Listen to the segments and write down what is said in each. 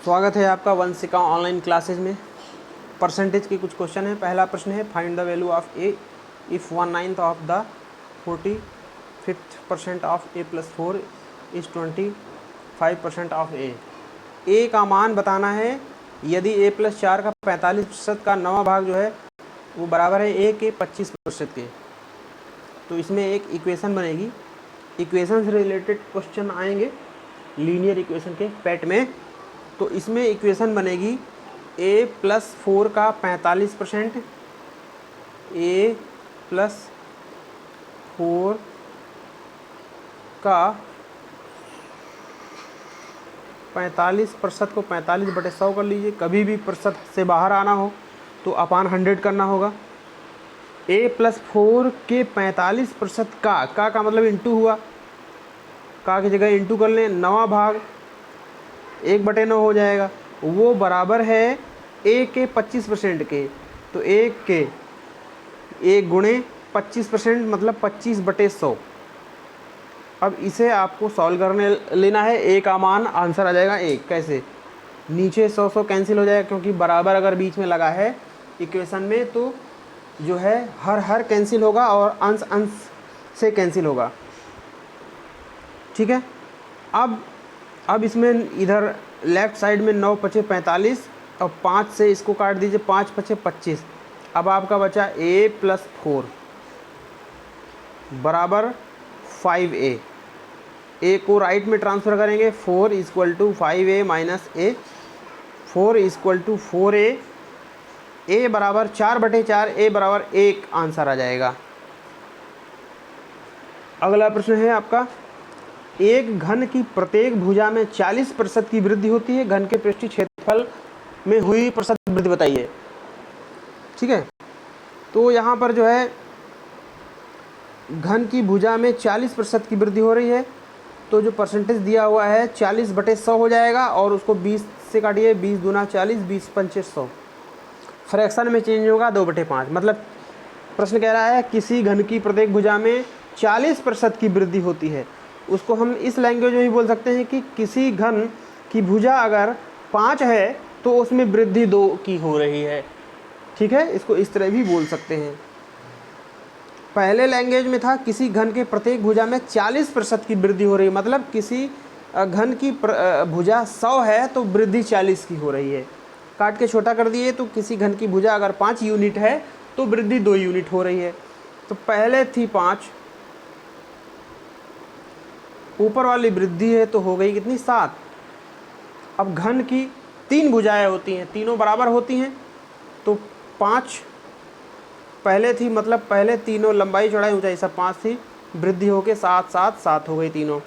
स्वागत है आपका वंशिका ऑनलाइन क्लासेज में। परसेंटेज के कुछ क्वेश्चन है। पहला प्रश्न है, find the value of a if 1/9 of the 45% of a plus 4 is 25% of a का मान बताना है यदि ए प्लस 4 का 45% का 9वां भाग जो है वो बराबर है ए के 25% के। तो इसमें एक इक्वेशन बनेगी। इक्वेशन से रिलेटेड क्वेश्चन आएंगे लीनियर इक्वेशन के पैट में। तो इसमें इक्वेशन बनेगी a प्लस 4 का 45%, a प्लस 4 का 45% को 45/100 कर लीजिए। कभी भी प्रतिशत से बाहर आना हो तो अपान 100 करना होगा। a प्लस 4 के 45% का मतलब इंटू हुआ, का की जगह इंटू कर लें, 9वां भाग 1/9 हो जाएगा। वो बराबर है a के 25% के। तो a गुणे 25% मतलब 25/100। अब इसे आपको सॉल्व करने लेना है। a का मान आंसर आ जाएगा 1। कैसे? नीचे 100 कैंसिल हो जाएगा, क्योंकि बराबर अगर बीच में लगा है इक्वेशन में तो जो है हर कैंसिल होगा और अंश से कैंसिल होगा। ठीक है। अब इसमें इधर लेफ्ट साइड में 9 पचे 45 और 5 से इसको काट दीजिए, 5 पचे 25। अब आपका बचा a प्लस 4 बराबर 5a। a को राइट में ट्रांसफ़र करेंगे, 4 equal to 5a minus a, 4 equal to 4a। a बराबर 4/4, a बराबर 1 आंसर आ जाएगा। अगला प्रश्न है आपका, एक घन की प्रत्येक भुजा में 40% की वृद्धि होती है, घन के पृष्ठीय क्षेत्रफल में हुई प्रतिशत वृद्धि बताइए। ठीक है। तो यहाँ पर जो है घन की भुजा में 40% की वृद्धि हो रही है, तो जो परसेंटेज दिया हुआ है 40/100 हो जाएगा और उसको 20 से काटिए, 20 दूना 40, 20 पंचे 100। फ्रैक्शन में चेंज होगा 2/5। मतलब प्रश्न कह रहा है किसी घन की प्रत्येक भुजा में 40% की वृद्धि होती है। उसको हम इस लैंग्वेज में भी बोल सकते हैं कि किसी घन की भुजा अगर 5 है तो उसमें वृद्धि 2 की हो रही है। ठीक है, इसको इस तरह भी बोल सकते हैं। पहले लैंग्वेज में था किसी घन के प्रत्येक भुजा में 40% की वृद्धि हो रही है, मतलब किसी घन की भुजा 100 है तो वृद्धि 40 की हो रही है। काट के छोटा कर दिए तो किसी घन की भुजा अगर 5 यूनिट है तो वृद्धि 2 यूनिट हो रही है। तो पहले थी 5, ऊपर वाली वृद्धि है तो हो गई कितनी, 7। अब घन की 3 भुजाएं होती हैं, तीनों बराबर होती हैं, तो 5 पहले थी, मतलब पहले तीनों लंबाई चौड़ाई ऊंचाई सब 5 थी, वृद्धि होके 7 7 7 हो गई तीनों।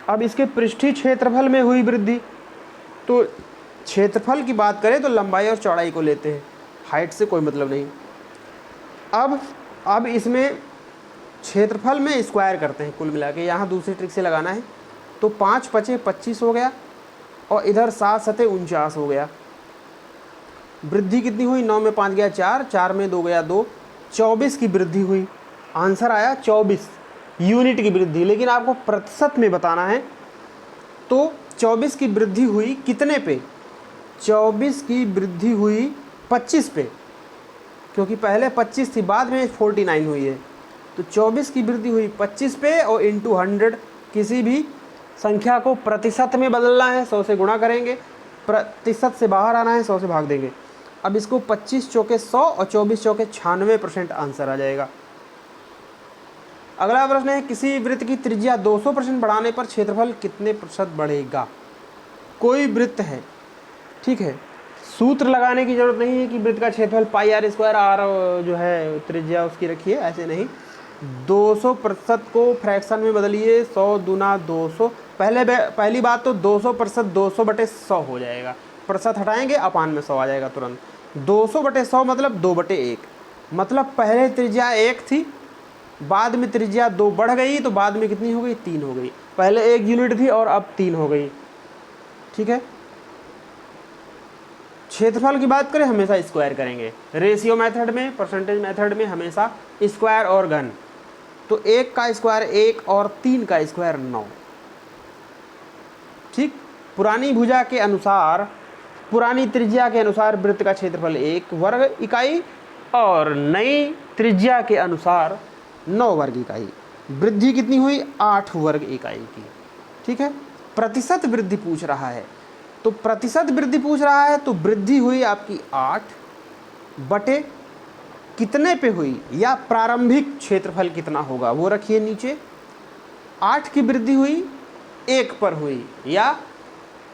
अब इसके पृष्ठीय क्षेत्रफल में हुई वृद्धि, तो क्षेत्रफल की बात करें तो लंबाई और चौड़ाई को लेते हैं, हाइट से कोई मतलब नहीं। अब इसमें क्षेत्रफल में स्क्वायर करते हैं कुल मिला के, यहाँ दूसरी ट्रिक से लगाना है। तो 5 पचे 25 हो गया और इधर 7 सते 49 हो गया। वृद्धि कितनी हुई, 9 में 5 गया 4, 4 में 2 गया 2, 24 की वृद्धि हुई। आंसर आया 24 यूनिट की वृद्धि। लेकिन आपको प्रतिशत में बताना है, तो 24 की वृद्धि हुई कितने पे, 24 की वृद्धि हुई 25 पे, क्योंकि पहले 25 थी बाद में 49 हुई है। तो 24 की वृद्धि हुई 25 पे और इंटू 100। किसी भी संख्या को प्रतिशत में बदलना है, 100 से गुणा करेंगे, प्रतिशत से बाहर आना है 100 से भाग देंगे। अब इसको 25 चौके 100 और 24 चौके 96% आंसर आ जाएगा। अगला प्रश्न है, किसी वृत्त की त्रिज्या 200% बढ़ाने पर क्षेत्रफल कितने प्रतिशत बढ़ेगा। कोई वृत्त है, ठीक है, सूत्र लगाने की जरूरत नहीं है कि वृत्त का क्षेत्रफल πr² r जो है त्रिज्या उसकी रखिए, ऐसे नहीं। 200% को फ्रैक्शन में बदलिए, 100 दूना 200। पहली बात तो 200% 200/100 हो जाएगा, प्रतिशत हटाएंगे अपान में 100 आ जाएगा तुरंत। 200/100 मतलब 2/1। मतलब पहले त्रिज्या 1 थी, बाद में त्रिज्या 2 बढ़ गई, तो बाद में कितनी हो गई, 3 हो गई। पहले 1 यूनिट थी और अब 3 हो गई। ठीक है। क्षेत्रफल की बात करें हमेशा स्क्वायर करेंगे, रेशियो मेथड में, परसेंटेज मेथड में हमेशा स्क्वायर और घन। तो 1 का स्क्वायर 1 और 3 का स्क्वायर 9। ठीक। पुरानी भुजा के अनुसार, पुरानी त्रिज्या के अनुसार वृत्त का क्षेत्रफल 1 वर्ग इकाई और नई त्रिज्या के अनुसार 9 वर्ग इकाई। वृद्धि कितनी हुई? 8 वर्ग इकाई की। ठीक है, प्रतिशत वृद्धि पूछ रहा है, तो प्रतिशत वृद्धि पूछ रहा है तो वृद्धि हुई आपकी 8 बटे कितने पे हुई, या प्रारंभिक क्षेत्रफल कितना होगा वो रखिए नीचे। 8 की वृद्धि हुई 1 पर हुई, या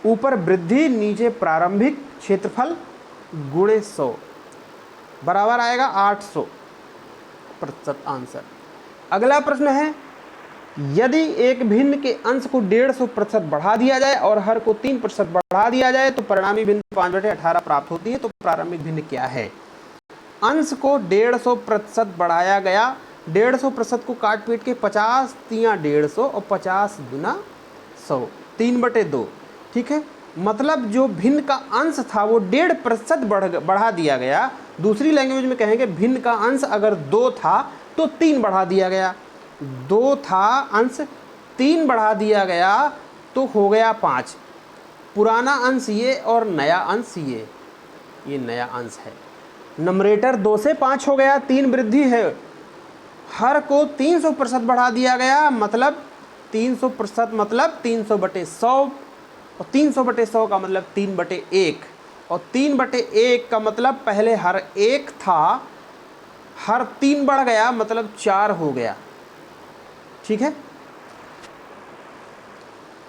ऊपर वृद्धि नीचे प्रारंभिक क्षेत्रफल गुणे 100 बराबर आएगा 800 प्रतिशत आंसर। अगला प्रश्न है, यदि एक भिन्न के अंश को 150% बढ़ा दिया जाए और हर को 3% बढ़ा दिया जाए तो परिणामी भिन्न 5/18 प्राप्त होती है, तो प्रारंभिक भिन्न क्या है? अंश को 150% बढ़ाया गया, 150% को काट पीट के 50 तियाँ 150 और 50 दुना 100, 3/2। ठीक है, मतलब जो भिन्न का अंश था वो 1.5% बढ़ा दिया गया। दूसरी लैंग्वेज में कहेंगे भिन्न का अंश अगर 2 था तो 3 बढ़ा दिया गया, 2 था अंश 3 बढ़ा दिया गया तो हो गया 5। पुराना अंश ये और नया अंश ये नया अंश है। नंबरेटर 2 से 5 हो गया, 3 वृद्धि है। हर को 300% बढ़ा दिया गया, मतलब 300% मतलब 300/100, और 300/100 का मतलब 3/1, और 3/1 का मतलब पहले हर 1 था, हर 3 बढ़ गया मतलब 4 हो गया। ठीक है,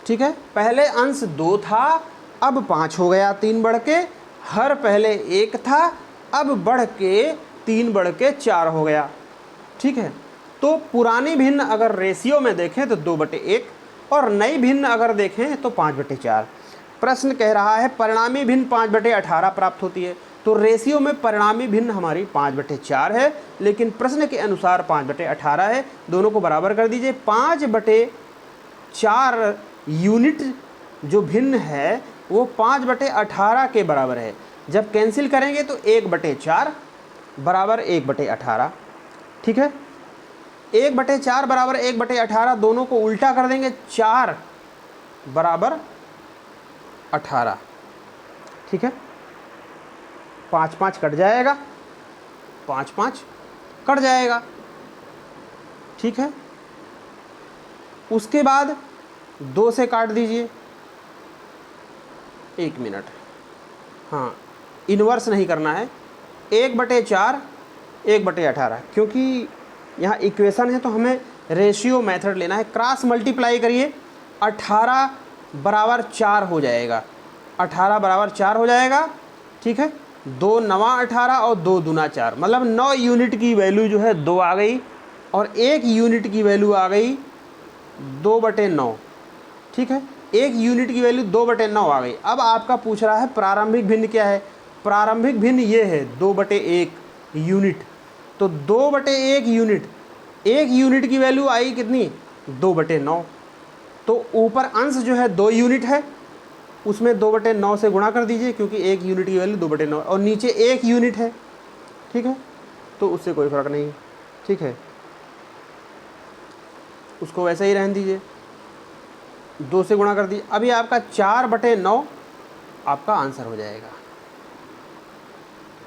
ठीक है, पहले अंश 2 था अब 5 हो गया 3 बढ़ के, हर पहले 1 था अब बढ़ के 3 बढ़ के 4 हो गया। ठीक है, तो पुरानी भिन्न अगर रेशियो में देखें तो 2/1 और नई भिन्न अगर देखें तो 5/4। प्रश्न कह रहा है परिणामी भिन्न 5/18 प्राप्त होती है, तो रेशियो में परिणामी भिन्न हमारी 5/4 है, लेकिन प्रश्न के अनुसार 5/18 है। दोनों को बराबर कर दीजिए। 5/4 यूनिट जो भिन्न है वो 5/18 के बराबर है। जब कैंसिल करेंगे तो 1/4 बराबर 1/18। ठीक है, 1/4 बराबर 1/18, दोनों को उल्टा कर देंगे, 4 बराबर 18। ठीक है, 5 कट जाएगा, 5 कट जाएगा। ठीक है, उसके बाद 2 से काट दीजिए, 1 मिनट, हाँ इन्वर्स नहीं करना है। 1/4 1/18, क्योंकि यहाँ इक्वेशन है तो हमें रेशियो मेथड लेना है। क्रॉस मल्टीप्लाई करिए, 18 बराबर 4 हो जाएगा, 18 बराबर 4 हो जाएगा। ठीक है, 2 9 18 और 2 दूना 4, मतलब 9 यूनिट की वैल्यू जो है 2 आ गई, और 1 यूनिट की वैल्यू आ गई 2/9। ठीक है, 1 यूनिट की वैल्यू 2/9 आ गई। अब आपका पूछ रहा है प्रारंभिक भिन्न क्या है? प्रारंभिक भिन्न ये है 2/1 यूनिट, तो 2/1 यूनिट, 1 यूनिट की वैल्यू आई कितनी? 2/9, तो ऊपर अंश जो है 2 यूनिट है, उसमें 2/9 से गुणा कर दीजिए, क्योंकि 1 यूनिट की वैल्यू 2/9, और नीचे 1 यूनिट है। ठीक है, तो उससे कोई फ़र्क नहीं। ठीक है, उसको वैसे ही रहने दीजिए, 2 से गुणा कर दीजिए। अभी आपका 4/9 आपका आंसर हो जाएगा।